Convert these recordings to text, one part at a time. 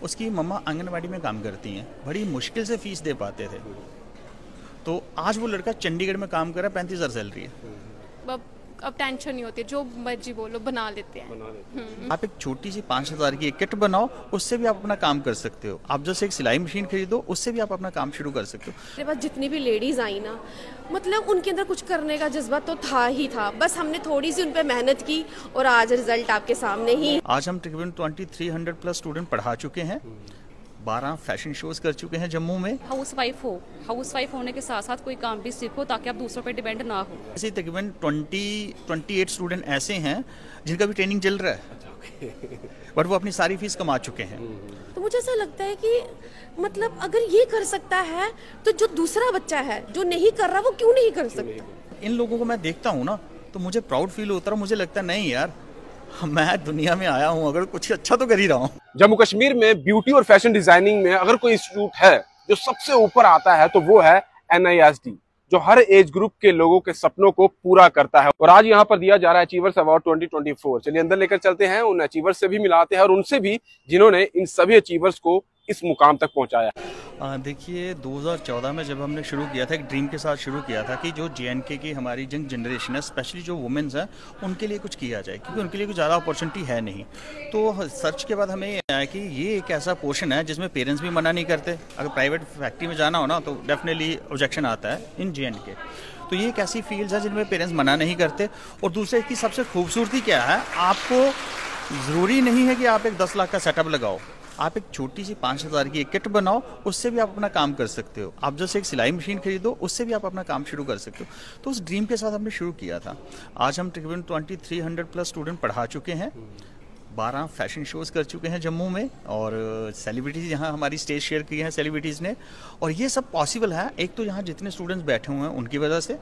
उसकी मम्मा आंगनवाड़ी में काम करती हैं, बड़ी मुश्किल से फीस दे पाते थे। तो आज वो लड़का चंडीगढ़ में काम कर रहा है, 35,000 सैलरी है। अब टेंशन नहीं होती, जो मर्जी बोलो बना लेते हैं। आप एक छोटी सी 5,000 की एक किट बनाओ, उससे भी आप अपना काम कर सकते हो। आप जैसे एक सिलाई मशीन खरीदो, उससे भी आप अपना काम शुरू कर सकते हो। मेरे पास जितनी भी लेडीज आई ना, मतलब उनके अंदर कुछ करने का जज्बा तो था ही था, बस हमने थोड़ी सी उन पर मेहनत की और आज रिजल्ट आपके सामने ही। आज हम तकरीबन 2300 प्लस स्टूडेंट पढ़ा चुके हैं, 12 फैशन शोज कर चुके हैं जम्मू में। हाउसवाइफ होने के साथ साथ कोई काम भी सीखो ताकि आप दूसरों पे डिपेंड ना हो। ऐसे तकरीबन 28 स्टूडेंट ऐसे हैं जिनका भी ट्रेनिंग चल रहा है, बट वो अपनी सारी फीस कमा चुके हैं। तो मुझे ऐसा लगता है कि मतलब अगर ये कर सकता है तो जो दूसरा बच्चा है जो नहीं कर रहा वो क्यों नहीं कर सकता। इन लोगों को मैं देखता हूँ ना तो मुझे प्राउड फील होता है, मुझे लगता है नहीं यार, मैं दुनिया में आया हूँ, अगर कुछ अच्छा तो कर ही रहा हूँ। जम्मू कश्मीर में ब्यूटी और फैशन डिजाइनिंग में अगर कोई इंस्टीट्यूट है जो सबसे ऊपर आता है तो वो है NISD, जो हर एज ग्रुप के लोगों के सपनों को पूरा करता है। और आज यहाँ पर दिया जा रहा है अचीवर्स अवार्ड 2024। चलिए अंदर लेकर चलते हैं, उन अचीवर्स से भी मिलाते हैं और उनसे भी जिन्होंने इन सभी अचीवर्स को इस मुकाम तक पहुंचाया। देखिए 2014 में जब हमने शुरू किया था, एक ड्रीम के साथ शुरू किया था कि जो JNK की हमारी यंग जनरेशन है, स्पेशली जो वुमेन्स हैं, उनके लिए कुछ किया जाए, क्योंकि उनके लिए कुछ ज़्यादा अपॉर्चुनिटी है नहीं। तो सर्च के बाद हमें ये आया कि ये एक ऐसा पोर्शन है जिसमें पेरेंट्स भी मना नहीं करते। अगर प्राइवेट फैक्ट्री में जाना हो ना तो डेफिनेटली ऑब्जेक्शन आता है इन JNK। तो ये एक ऐसी फील्ड है जिनमें पेरेंट्स मना नहीं करते। और दूसरे की सबसे खूबसूरती क्या है, आपको ज़रूरी नहीं है कि आप एक 10 लाख का सेटअप लगाओ, आप एक छोटी सी 5,000 की एक किट बनाओ, उससे भी आप अपना काम कर सकते हो। आप जैसे एक सिलाई मशीन खरीदो, उससे भी आप अपना काम शुरू कर सकते हो। तो उस ड्रीम के साथ हमने शुरू किया था। आज हम तकरीबन 2300 प्लस स्टूडेंट पढ़ा चुके हैं, 12 फैशन शोज कर चुके हैं जम्मू में, और सेलिब्रिटीज़ यहाँ हमारी स्टेज शेयर की हैं सेलिब्रिटीज़ ने। और ये सब पॉसिबल है, एक तो यहाँ जितने स्टूडेंट्स बैठे हुए हैं उनकी वजह से,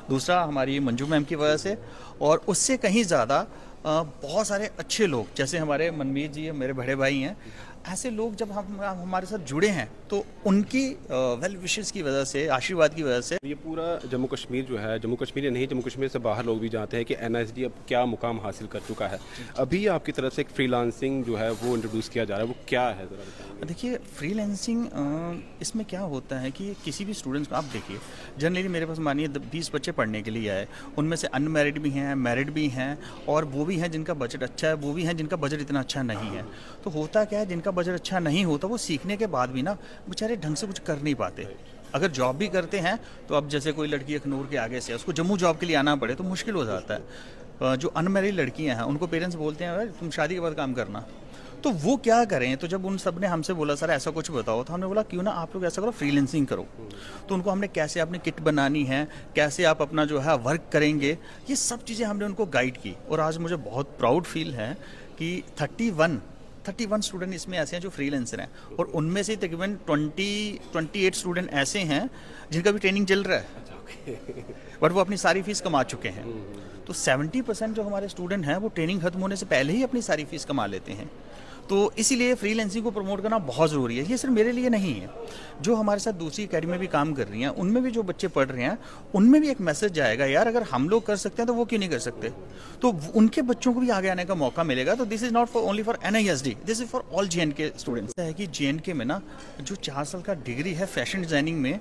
दूसरा हमारी मंजू मैम की वजह से, और उससे कहीं ज़्यादा बहुत सारे अच्छे लोग जैसे हमारे मनमीत जी मेरे बड़े भाई हैं, ऐसे लोग जब हम हमारे साथ जुड़े हैं तो उनकी वेल विशेस की वजह से, आशीर्वाद की वजह से ये पूरा जम्मू कश्मीर जो है, जम्मू कश्मीर नहीं, जम्मू कश्मीर से बाहर लोग भी जानते हैं कि NISD अब क्या मुकाम हासिल कर चुका है। अभी आपकी तरफ से एक फ्रीलांसिंग जो है वो इंट्रोड्यूस किया जा रहा है, वो क्या है ज़रा बताइए। देखिए फ्रीलांसिंग इसमें क्या होता है कि किसी भी स्टूडेंट्स को, आप देखिए जनरली मेरे पास मानिए 20 बच्चे पढ़ने के लिए आए, उनमें से अनमैरिड भी हैं, मैरिड भी हैं, और वो भी हैं जिनका बजट अच्छा है, वो भी हैं जिनका बजट इतना अच्छा नहीं है। तो होता क्या है, जिनका बजट अच्छा नहीं होता वो सीखने के बाद भी ना बेचारे ढंग से कुछ कर नहीं पाते। अगर जॉब भी करते हैं तो अब जैसे कोई लड़की अखनूर के आगे से उसको जम्मू जॉब के लिए आना पड़े तो मुश्किल हो जाता है। जो अनमैरिड लड़कियां हैं उनको पेरेंट्स बोलते हैं तुम शादी के बाद काम करना, तो वो क्या करें। तो जब उन सब ने हमसे बोला सर ऐसा कुछ बताओ, तो हमने बोला क्यों ना आप लोग ऐसा करो, फ्रीलांसिंग करो। तो उनको हमने कैसे अपनी किट बनानी है, कैसे आप अपना जो है वर्क करेंगे, ये सब चीज़ें हमने उनको गाइड की। और आज मुझे बहुत प्राउड फील है कि 31 स्टूडेंट इसमें ऐसे हैं जो फ्रीलांसर हैं, और उनमें से तकरीबन 28 स्टूडेंट ऐसे हैं जिनका भी ट्रेनिंग चल रहा है, बट वो अपनी सारी फीस कमा चुके हैं। तो 70% जो हमारे स्टूडेंट हैं वो ट्रेनिंग खत्म होने से पहले ही अपनी सारी फीस कमा लेते हैं। तो इसीलिए फ्रीलांसिंग को प्रमोट करना बहुत ज़रूरी है। ये सिर्फ मेरे लिए नहीं है, जो हमारे साथ दूसरी अकेडमी में भी काम कर रही हैं उनमें भी जो बच्चे पढ़ रहे हैं उनमें भी एक मैसेज जाएगा, यार अगर हम लोग कर सकते हैं तो वो क्यों नहीं कर सकते। तो उनके बच्चों को भी आगे आने का मौका मिलेगा। तो this is not for only for NISD, this is for all JNK students. है कि JNK में ना जो 4 साल का डिग्री है फैशन डिज़ाइनिंग में,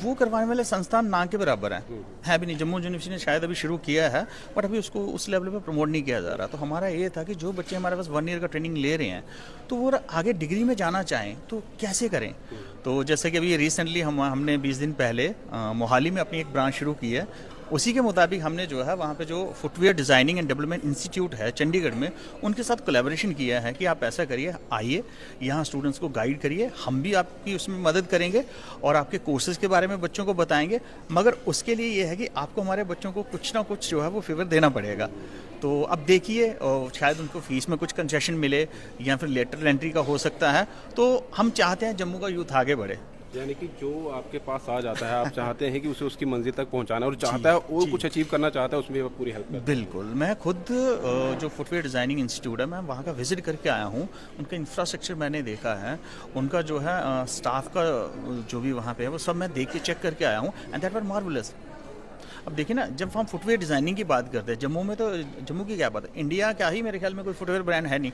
वो करवाने वाले संस्थान ना के बराबर है भी नहीं। जम्मू यूनिवर्सिटी ने शायद अभी शुरू किया है, बट अभी उसको उस लेवल पर प्रमोट नहीं किया जा रहा। तो हमारा ये था कि जो बच्चे हमारे पास 1 ईयर का ट्रेनिंग ले रहे हैं तो वो आगे डिग्री में जाना चाहें तो कैसे करें। तो जैसे कि अभी रिसेंटली हमने 20 दिन पहले मोहाली में अपनी एक ब्रांच शुरू की है, उसी के मुताबिक हमने जो है वहाँ पे जो footwear designing and development institute है चंडीगढ़ में, उनके साथ कोलैबोरेशन किया है कि आप ऐसा करिए, आइए यहाँ स्टूडेंट्स को गाइड करिए, हम भी आपकी उसमें मदद करेंगे और आपके कोर्सेज़ के बारे में बच्चों को बताएंगे। मगर उसके लिए ये है कि आपको हमारे बच्चों को कुछ ना कुछ जो है वो फेवर देना पड़ेगा। तो अब देखिए, शायद उनको फीस में कुछ कंसेशन मिले या फिर लेटरल एंट्री का हो सकता है। तो हम चाहते हैं जम्मू का यूथ आगे बढ़े। यानी कि जो आपके पास आ जाता है आप चाहते हैं कि उसे उसकी मंजिल तक पहुंचाना, और चाहता है और कुछ अचीव करना चाहता है, उसमें आप पूरी हेल्प करते हैं। बिल्कुल, मैं खुद जो फुटवेयर डिज़ाइनिंग इंस्टीट्यूट है मैं वहाँ का विजिट करके आया हूँ। उनका इंफ्रास्ट्रक्चर मैंने देखा है, उनका जो है स्टाफ का जो भी वहाँ पे है वो सब मैं देख के चेक करके आया हूँ, एंड दैट वर मार्वलस। अब देखिए ना, जब हम फुटवेयर डिज़ाइनिंग की बात करते हैं, जम्मू में तो जम्मू की क्या बात है, इंडिया क्या ही मेरे ख्याल में कोई फुटवेयर ब्रांड है नहीं,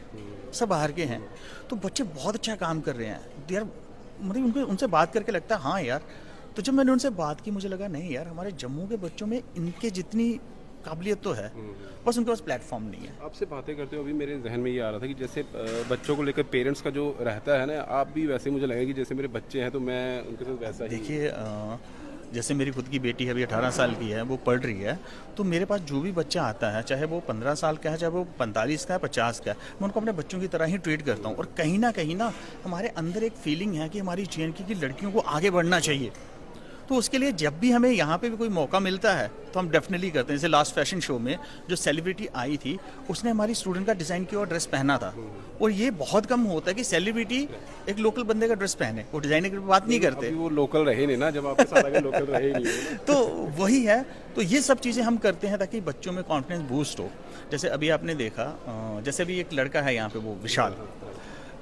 सब बाहर के हैं। तो बच्चे बहुत अच्छा काम कर रहे हैं यार, मतलब उनको उनसे बात करके लगता है हाँ यार। तो जब मैंने उनसे बात की मुझे लगा नहीं यार, हमारे जम्मू के बच्चों में इनके जितनी काबिलियत तो है, बस उनके पास प्लेटफॉर्म नहीं है। आपसे बातें करते हुए अभी मेरे जहन में ये आ रहा था कि जैसे बच्चों को लेकर पेरेंट्स का जो रहता है ना, आप भी वैसे मुझे लगेगा कि जैसे मेरे बच्चे हैं तो मैं उनके साथ वैसा ही। देखिए जैसे मेरी खुद की बेटी है, अभी 18 साल की है, वो पढ़ रही है, तो मेरे पास जो भी बच्चा आता है, चाहे वो 15 साल का है, चाहे वो 45 का है, 50 का है, मैं उनको अपने बच्चों की तरह ही ट्रीट करता हूँ। और कहीं ना हमारे अंदर एक फीलिंग है कि हमारी JNK की लड़कियों को आगे बढ़ना चाहिए। तो उसके लिए जब भी हमें यहाँ पे भी कोई मौका मिलता है तो हम डेफिनेटली करते हैं। जैसे लास्ट फैशन शो में जो सेलिब्रिटी आई थी, उसने हमारी स्टूडेंट का डिज़ाइन किया और ड्रेस पहना था। और ये बहुत कम होता है कि सेलिब्रिटी एक लोकल बंदे का ड्रेस पहने, वो डिज़ाइनर की बात नहीं करते। वो लोकल रहे नहीं ना, जब आपके साथ आगे लोकल रहे ही नहीं। तो वही है, तो ये सब चीज़ें हम करते हैं ताकि बच्चों में कॉन्फिडेंस बूस्ट हो। जैसे अभी आपने देखा, जैसे अभी एक लड़का है यहाँ पे, वो विशाल,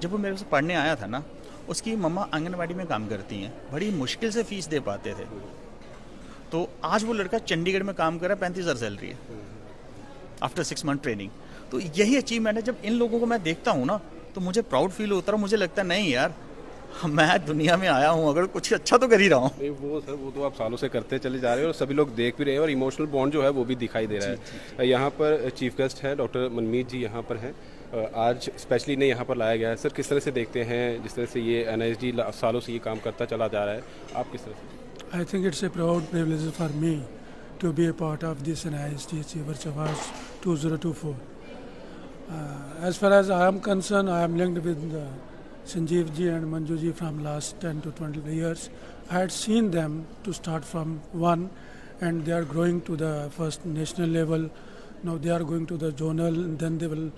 जब वो मेरे से पढ़ने आया था ना, उसकी मम्मा आंगनबाड़ी में काम करती हैं, बड़ी मुश्किल से फीस दे पाते थे। तो आज वो लड़का चंडीगढ़ में काम कर रहा है, 35,000 सैलरी है आफ्टर 6 मंथ ट्रेनिंग। तो यही अचीवमेंट है। जब इन लोगों को मैं देखता हूँ ना, तो मुझे प्राउड फील होता है, मुझे लगता है नहीं यार, मैं दुनिया में आया हूँ, अगर कुछ अच्छा तो कर ही रहा हूँ। नहीं वो सर, वो तो आप सालों से करते चले जा रहे हो और सभी लोग देख भी रहे हैं और इमोशनल बॉन्ड जो है वो भी दिखाई दे रहा है। यहाँ पर चीफ गेस्ट है डॉक्टर मनमीत जी, यहाँ पर हैं। आज स्पेशली ने यहाँ पर लाया गया है। सर किस तरह से देखते हैं, जिस तरह से ये NISD सालों से ये काम करता चला जा रहा है, आप किस तरह से? I think it's a proud privilege for me to be a part of this NISD Achievers Awards 2024. As far as I am concerned, I am linked with Sanjeev ji and Manju ji from last 10 to 20 years. I had seen them to start from one, and they are growing to the first national level. Now they are going to the zonal, and then they will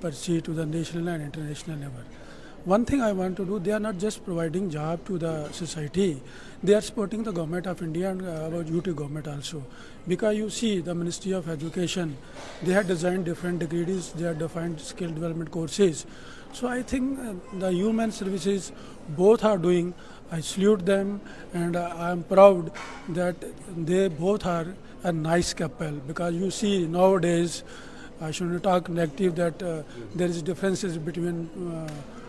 proceed to the national and international level. One thing I want to do, they are not just providing job to the society, they are supporting the government of India and our UT government also. Because you see the Ministry of Education, they have designed different degrees, they have defined skill development courses. So I think the human services both are doing, I salute them, and I am proud that they both are a nice couple. Because you see nowadays, I shouldn't talk negative that there is differences between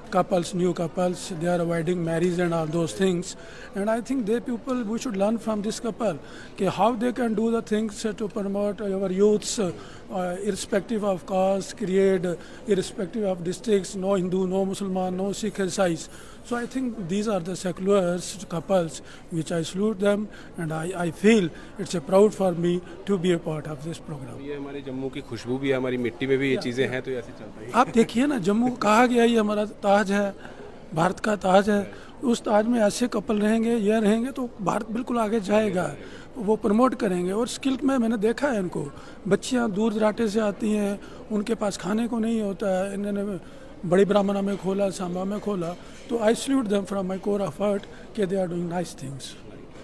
couples, new couples, they are avoiding marriage and all those things. And I think they people, we should learn from this couple okay, how they can do the things to promote our youths irrespective of caste, creed, irrespective of districts, no Hindu, no Muslim, no Sikh, Isai. So I think these are the secular couples which I salute them, and I feel it's a proud for me to be a part of this program. ये हमारे जम्मू की खुशबू भी है, हमारी मिट्टी में भी ये चीज़ें हैं, तो ऐसे चलता है। आप देखिए ना, जम्मू कहा गया ये हमारा ताज है, भारत का ताज है। उस ताज में ऐसे कपल रहेंगे, ये रहेंगे तो भारत बिल्कुल आगे जाएगा। वो प्रमोट करेंगे। और स्किल में मैंने देखा है इनको, बच्चियाँ दूर दराटे से आती हैं, उनके पास खाने को नहीं होता है, इन्होंने बड़ी ब्राह्मणा में खोला, सांबा में खोला, तो I salute them from my core of heart कि they are doing nice things.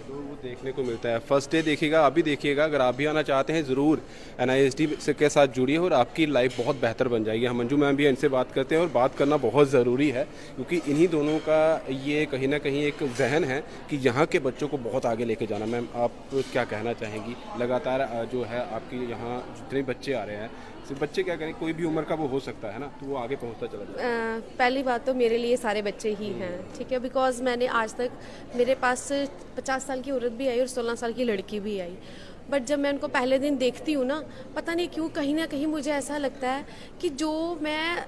तो वो देखने को मिलता है। फर्स्ट डे देखिएगा, अभी देखिएगा, अगर आप भी आना चाहते हैं ज़रूर NISD के साथ जुड़िए और आपकी लाइफ बहुत बेहतर बन जाएगी। हम मंजू मैम भी इनसे बात करते हैं और बात करना बहुत ज़रूरी है, क्योंकि इन्हीं दोनों का ये कहीं ना कहीं एक जहन है कि यहाँ के बच्चों को बहुत आगे लेके जाना। मैम आप क्या कहना चाहेंगी? लगातार जो है आपकी यहाँ जितने बच्चे आ रहे हैं, सिर्फ बच्चे क्या करें, कोई भी उम्र का वो हो सकता है ना, तो वो आगे पहुँचता चला जाए। पहली बात तो मेरे लिए सारे बच्चे ही हैं, ठीक है, बिकॉज मैंने आज तक, मेरे पास 50 साल की औरत भी आई और 16 साल की लड़की भी आई, बट जब मैं उनको पहले दिन देखती हूँ ना, पता नहीं क्यों कहीं ना कहीं मुझे ऐसा लगता है कि जो मैं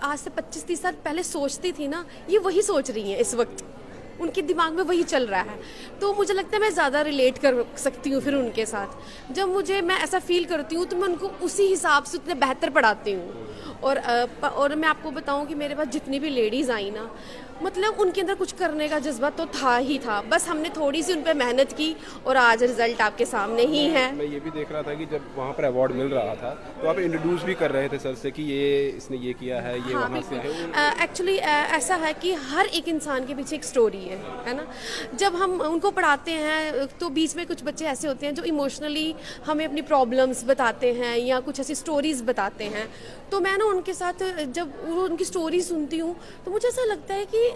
आज से 25-30 साल पहले सोचती थी ना, ये वही सोच रही हैं इस वक्त, उनके दिमाग में वही चल रहा है। तो मुझे लगता है मैं ज़्यादा रिलेट कर सकती हूँ फिर उनके साथ। जब मुझे मैं ऐसा फील करती हूँ तो मैं उनको उसी हिसाब से उतने बेहतर पढ़ाती हूँ। और मैं आपको बताऊँ कि मेरे पास जितनी भी लेडीज़ आई ना, मतलब उनके अंदर कुछ करने का जज्बा तो था ही था, बस हमने थोड़ी सी उन पर मेहनत की और आज रिजल्ट आपके सामने ही है। मैं ये भी देख रहा था कि जब वहाँ पर अवार्ड मिल रहा था तो आप इंट्रोड्यूस भी कर रहे थे सर से कि ये इसने ये किया है, ये वहाँ से है। एक्चुअली ऐसा है कि हर एक इंसान के पीछे एक स्टोरी है ना। जब हम उनको पढ़ाते हैं तो बीच में कुछ बच्चे ऐसे होते हैं जो इमोशनली हमें अपनी प्रॉब्लम्स बताते हैं या कुछ ऐसी स्टोरीज बताते हैं, तो मैं ना उनके साथ जब उनकी स्टोरी सुनती हूँ तो मुझे ऐसा लगता है कि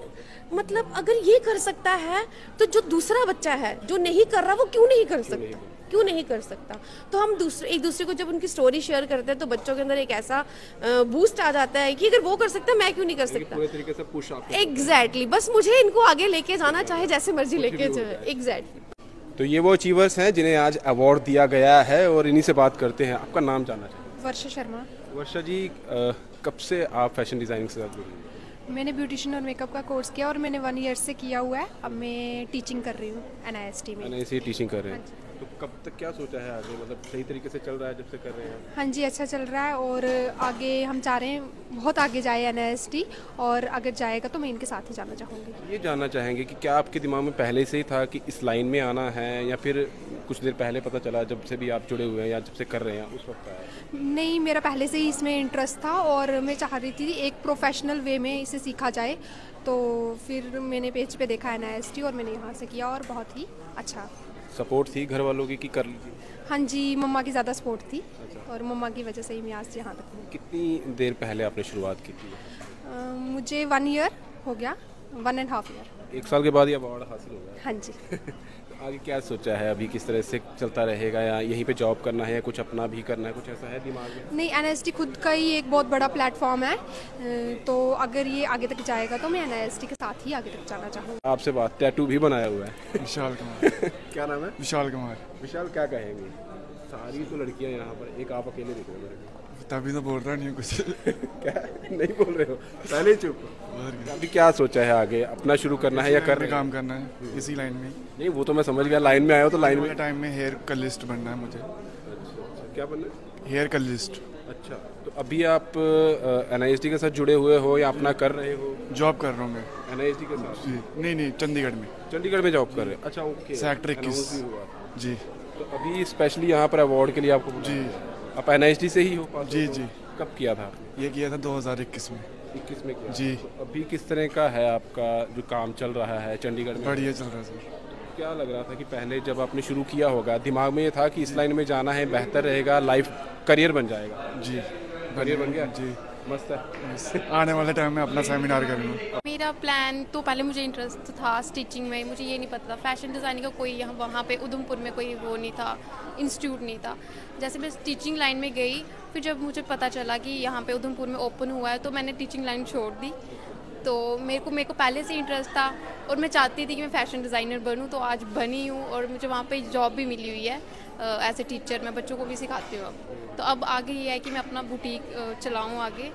मतलब अगर ये कर सकता है तो जो दूसरा बच्चा है जो नहीं कर रहा वो क्यों नहीं कर सकता। तो हम एक दूसरे को जब उनकी स्टोरी शेयर करते हैं तो बच्चों के अंदर एक ऐसा बूस्ट आ जाता है कि अगर वो कर सकता है मैं क्यों नहीं कर सकता। पूरे तरीके से पुश आप एग्जैक्टली बस मुझे इनको आगे लेके जाना चाहे जैसे मर्जी लेके जाए। एग्जैक्टली। तो ये वो अचीवर्स हैं जिन्हें आज अवार्ड दिया गया है और इन्हीं से बात करते हैं। आपका नाम जानना चाहिए। वर्षा शर्मा। वर्षा जी, कब से आप फैशन डिज़ाइनिंग से साथ जुड़ी हैं? मैंने ब्यूटिशियन और मेकअप का कोर्स किया और मैंने 1 ईयर से किया हुआ है। अब मैं टीचिंग कर रही हूँ NIST में। NIST टीचिंग कर रहे हैं। तो कब तक क्या सोचा है आगे, मतलब सही तरीके से चल रहा है जब से कर रहे हैं? हाँ जी, अच्छा चल रहा है और आगे हम चाह रहे हैं बहुत आगे जाए NIST, और अगर जाएगा तो मैं इनके साथ ही जाना चाहूँगी। ये जानना चाहेंगे कि क्या आपके दिमाग में पहले से ही था कि इस लाइन में आना है, या फिर कुछ देर पहले पता चला जब से भी आप जुड़े हुए हैं या जब से कर रहे हैं उस वक्त आया? नहीं, मेरा पहले से ही इसमें इंटरेस्ट था और मैं चाह रही थी एक प्रोफेशनल वे में इसे सीखा जाए। तो फिर मैंने पेज पे देखा NIST और मैंने यहाँ से किया और बहुत ही अच्छा। सपोर्ट थी घर वालों की कि कर लीजिए? हाँ जी, मम्मा की ज़्यादा सपोर्ट थी। अच्छा। और मम्मा की वजह से ही मैं आज यहाँ तक हूँ। कितनी देर पहले आपने शुरुआत की थी? मुझे 1 ईयर हो गया, 1.5 ईयर। 1 साल के बाद ये अवार्ड हासिल हो गया? हाँ जी। तो आगे क्या सोचा है अभी, किस तरह से चलता रहेगा, या यहीं पे जॉब करना है या कुछ अपना भी करना है, कुछ ऐसा है दिमाग में? नहीं, NIST खुद का ही एक बहुत बड़ा प्लेटफॉर्म है, तो अगर ये आगे तक जाएगा तो मैं NIST के साथ ही आगे तक जाना चाहूँगी। आपसे बात, टैटू भी बनाया हुआ है। विशाल कुमार। क्या नाम है? विशाल कुमार। विशाल, क्या कहेंगे? सारी तो लड़कियां यहाँ पर, एक आप अकेले दिख रहे हो मेरे को। तभी तो बोल रहा नहीं हूँ कुछ। क्या नहीं बोल रहे हो? पहले चुप। अभी क्या सोचा है आगे, अपना शुरू करना है या कर रहे हैं? काम करना है इसी लाइन में। नहीं, वो तो मैं समझ गया, लाइन में आया हो तो लाइन में। टाइम में हेयर कलिस्ट बनना है मुझे। अच्छा, क्या बनना है? हेयर कलिस्ट। अच्छा, तो अभी आप NIST के साथ जुड़े हुए हो या अपना कर रहे हो? जॉब कर रहा हूँ मैं NIST के साथ? जी नहीं, चंडीगढ़ में। चंडीगढ़ में जॉब कर रहे हैं? अच्छा, ओके। सेक्टर 21 जी। तो अभी स्पेशली यहाँ पर अवार्ड के लिए आपको जी, आप NIST से ही हो? जी जी। कब किया था? ये किया था 2021 में। 21 में किया? जी। तो अभी किस तरह का है आपका जो काम चल रहा है चंडीगढ़ में? बढ़िया चल रहा है सर। क्या लग रहा था कि पहले जब आपने शुरू किया होगा दिमाग में ये था कि इस लाइन में जाना है, बेहतर रहेगा, लाइफ करियर बन जाएगा? जी, करियर बन गया? जी, मस्त है। आने वाले टाइम में अपना सेमिनार करूँगा। मेरा प्लान तो पहले मुझे इंटरेस्ट था स्टिचिंग में, मुझे ये नहीं पता था फैशन डिज़ाइनिंग का कोई यहाँ वहाँ पे उधमपुर में कोई वो नहीं था, इंस्टीट्यूट नहीं था। जैसे मैं टीचिंग लाइन में गई, फिर जब मुझे पता चला कि यहाँ पे उधमपुर में ओपन हुआ है तो मैंने टीचिंग लाइन छोड़ दी। तो मेरे को पहले से इंटरेस्ट था और मैं चाहती थी कि मैं फ़ैशन डिज़ाइनर बनूँ, तो आज बनी हूँ और मुझे वहाँ पे जॉब भी मिली हुई है एज ए टीचर। मैं बच्चों को भी सिखाती हूँ अब। तो अब आगे ये है कि मैं अपना बुटीक चलाऊँ आगे,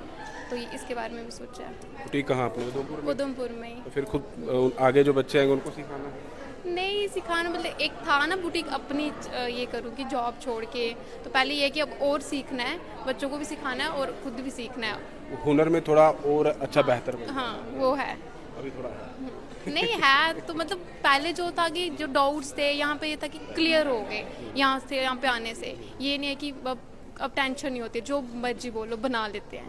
तो इसके बारे में भी सोचा है। बुटीक कहाँ आपने? उधमपुर में ही। तो फिर खुद आगे जो बच्चे हैं उनको सिखाना है? नहीं सिखाना, मतलब एक था ना बुटीक अपनी ये करूँ कि जॉब छोड़ के, तो पहले ये है कि अब और सीखना है, बच्चों को भी सिखाना है और खुद भी सीखना है। हुनर में थोड़ा और अच्छा बेहतर बनना। हाँ वो है। अभी थोड़ा है। नहीं है तो मतलब पहले जो था कि जो डाउट्स थे यहाँ पे ये था कि क्लियर हो गए यहाँ से, यहाँ पे आने से। ये नहीं है कि अब टेंशन नहीं होती, जो मर्जी बोलो बना लेते हैं।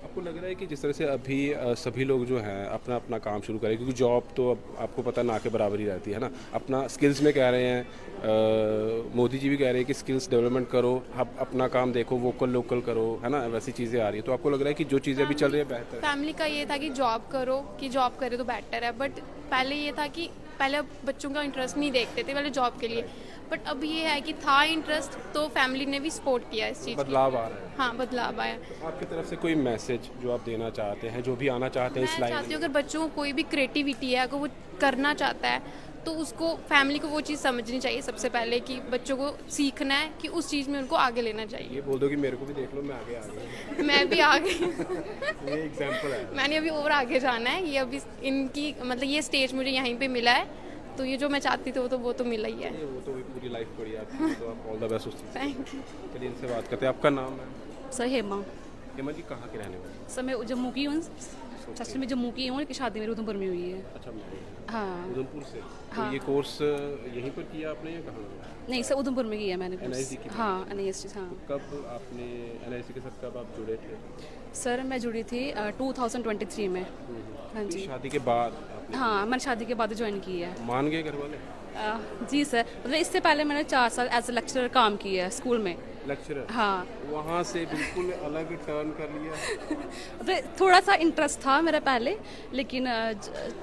आपको लग रहा है कि जिस तरह से अभी सभी लोग जो हैं अपना अपना काम शुरू करें, क्योंकि जॉब तो अब आपको पता ना के बराबर ही रहती है ना, अपना स्किल्स में कह रहे हैं, मोदी जी भी कह रहे हैं कि स्किल्स डेवलपमेंट करो, आप अपना काम देखो, वोकल लोकल करो, है ना, वैसी चीज़ें आ रही है। तो आपको लग रहा है कि जो चीज़ें अभी चल रही है बेहतर है? फैमिली का ये था कि जॉब करो, कि जॉब करे तो बेटर है, बट पहले ये था कि पहले बच्चों का इंटरेस्ट नहीं देखते थे पहले जॉब के लिए, बट अब ये है कि था इंटरेस्ट तो फैमिली ने भी सपोर्ट किया इस चीज़। बदलाव आ रहा है। हाँ बदलाव आया। आपकी तरफ से कोई मैसेज जो आप देना चाहते हैं, जो भी आना चाहते हैं इस लाइन में? मैं चाहती हूँ अगर बच्चों को कोई भी क्रिएटिविटी है, अगर वो करना चाहता है तो उसको फैमिली को वो चीज़ समझनी चाहिए सबसे पहले, कि बच्चों को सीखना है कि उस चीज़ में उनको आगे लेना चाहिए। ये बोल दो कि मेरे को भी देख लो, मैं आगे आ गई। मैं भी आ गई। ये एग्जांपल है। मैंने अभी और आगे जाना है, ये अभी इनकी मतलब ये स्टेज मुझे यहीं पे मिला है, तो ये जो मैं चाहती थी वो तो मिला ही है। वो तो पूरी लाइफ पड़ी आपकी, तो आप ऑल द बेस्ट उस चीज़। Thank you. चलिए इनसे बात करते हैं। आपका नाम है? सर हेमा। हेमा जी कहाँ के रहने वाले? सर मैं जम्मू की हूँ, सच में जम्मू की हूँ, लेकिन शादी मेरी उधमपुर में हुई है। अच्छा, हाँ उधमपुर से। हाँ। तो ये कोर्स यहीं पर किया आपने या कहाँ? नहीं सर, उधमपुर में किया मैंने कोर्स। NIST की? हाँ NIST। हाँ। कब आपने NIST के साथ कब आप जुड़े थे? सर मैं जुड़ी थी 2023 में। हाँ जी। शादी के बाद आपने? हाँ मैंने शादी के बाद ज्वाइन की है। मान गए घर वाले? जी सर, मतलब इससे पहले मैंने 4 साल एज ए लेक्चरर काम किया है स्कूल में। लेक्चरर? हाँ। वहाँ से बिल्कुल अलग टर्न कर लिया? मतलब थोड़ा सा इंटरेस्ट था मेरा पहले, लेकिन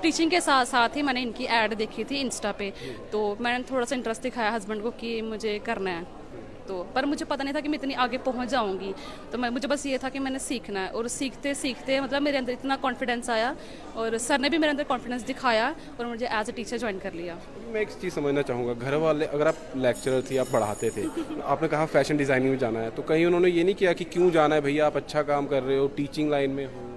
टीचिंग के साथ साथ ही मैंने इनकी ऐड देखी थी इंस्टा पे, तो मैंने थोड़ा सा इंटरेस्ट दिखाया हस्बैंड को कि मुझे करना है। तो पर मुझे पता नहीं था कि मैं इतनी आगे पहुंच जाऊंगी, तो मुझे बस ये था कि मैंने सीखना है, और सीखते सीखते मतलब मेरे अंदर इतना कॉन्फिडेंस आया, और सर ने भी मेरे अंदर कॉन्फिडेंस दिखाया और मुझे एज ए टीचर ज्वाइन कर लिया। मैं एक चीज़ समझना चाहूँगा, घर वाले, अगर आप लेक्चरर थी, आप पढ़ाते थे, आपने कहा फैशन डिज़ाइनिंग में जाना है, तो कहीं उन्होंने ये नहीं किया कि क्यों जाना है भैया, आप अच्छा काम कर रहे हो, टीचिंग लाइन में हो?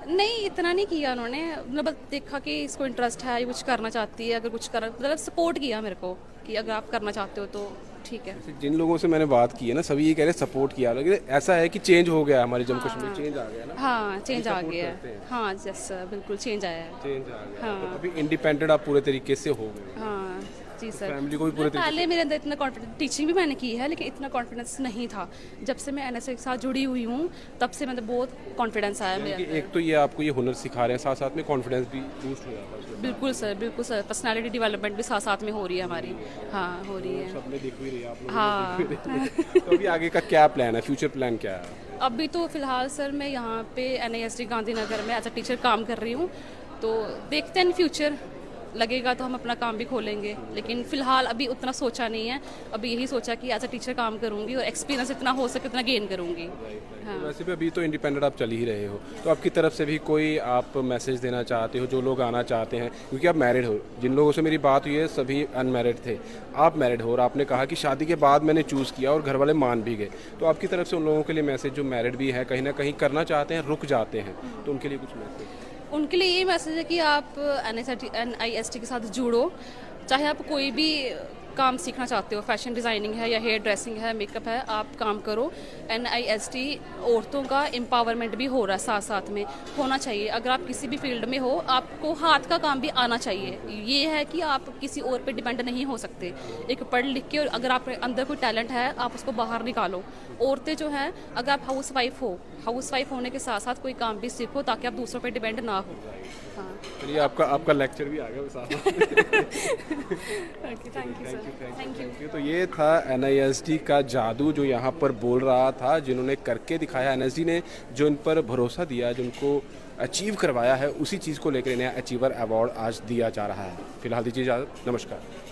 नहीं, इतना नहीं किया उन्होंने, मतलब बस देखा कि इसको इंटरेस्ट है, ये कुछ करना चाहती है, अगर कुछ कर, मतलब सपोर्ट किया मेरे को कि अगर आप करना चाहते हो तो ठीक है। जिन लोगों से मैंने बात की है ना, सभी ये कह रहे हैं सपोर्ट किया, लेकिन ऐसा है कि चेंज हो गया हमारे जम्मू कश्मीर, चेंज आ गया ना? हाँ, चेंज आ गया है। हाँ यस, बिल्कुल चेंज आया है। चेंज आ गया। हाँ। तो अभी इंडिपेंडेंट आप पूरे तरीके से हो गए? हाँ जी सर। फैमिली को भी पूरे तरीके पहले मेरे अंदर इतना कॉन्फिडेंस, टीचिंग भी मैंने की है लेकिन इतना कॉन्फिडेंस नहीं था। जब से मैं एनएसएस के साथ जुड़ी हुई हूँ तब से मतलब बहुत कॉन्फिडेंस आया मेरे अंदर। एक तो ये आपको ये हुनर सिखा रहे हैं, साथ साथ में कॉन्फिडेंस भी बूस्ट हो जाता है उसमें। बिल्कुल सर, बिल्कुल सर, पर्सनालिटी डेवलपमेंट भी साथ साथ में हो रही है हमारी। हाँ, हो रही है। सबने देख भी रही है आप लोग। हाँ। तो अभी आगे का क्या प्लान है, फ्यूचर प्लान क्या है? अभी तो फिलहाल सर मैं यहाँ पे NIST गांधीनगर में एज अ टीचर काम कर रही हूँ, तो देखते हैं फ्यूचर लगेगा तो हम अपना काम भी खोलेंगे, लेकिन फ़िलहाल अभी उतना सोचा नहीं है। अभी यही सोचा कि एज अ टीचर काम करूँगी और एक्सपीरियंस इतना हो सके उतना गेन करूँगी। हाँ। तो वैसे भी अभी तो इंडिपेंडेंट आप चल ही रहे हो, तो आपकी तरफ से भी कोई आप मैसेज देना चाहते हो जो लोग आना चाहते हैं, क्योंकि आप मैरिड हो, जिन लोगों से मेरी बात हुई है सभी अनमैरिड थे, आप मैरिड हो और आपने कहा कि शादी के बाद मैंने चूज़ किया और घर वाले मान भी गए, तो आपकी तरफ से उन लोगों के लिए मैसेज जो मैरिड भी है, कहीं ना कहीं करना चाहते हैं, रुक जाते हैं, तो उनके लिए कुछ मैसेज? उनके लिए ये मैसेज है कि आप NIST के साथ जुड़ो, चाहे आप कोई भी काम सीखना चाहते हो, फैशन डिज़ाइनिंग है या हेयर ड्रेसिंग है, मेकअप है, आप काम करो। NIST औरतों का एम्पावरमेंट भी हो रहा है, साथ साथ में होना चाहिए। अगर आप किसी भी फील्ड में हो, आपको हाथ का काम भी आना चाहिए। ये है कि आप किसी और पे डिपेंड नहीं हो सकते। एक पढ़ लिख के, और अगर आपके अंदर कोई टैलेंट है आप उसको बाहर निकालो। औरतें जो हैं, अगर आप हाउस वाइफ होने के साथ साथ कोई काम भी सीखो ताकि आप दूसरों पे डिपेंड ना हो। हाँ, चलिए आपका लेक्चर भी आ गया साथ थैंक यू। तो ये था NIST का जादू जो यहाँ पर बोल रहा था, जिन्होंने करके दिखाया, NIST ने जो इन पर भरोसा दिया, जिनको अचीव करवाया है, उसी चीज़ को लेकर इन्हें अचीवर अवार्ड आज दिया जा रहा है। फिलहाल दीजिए इजाज़त, नमस्कार।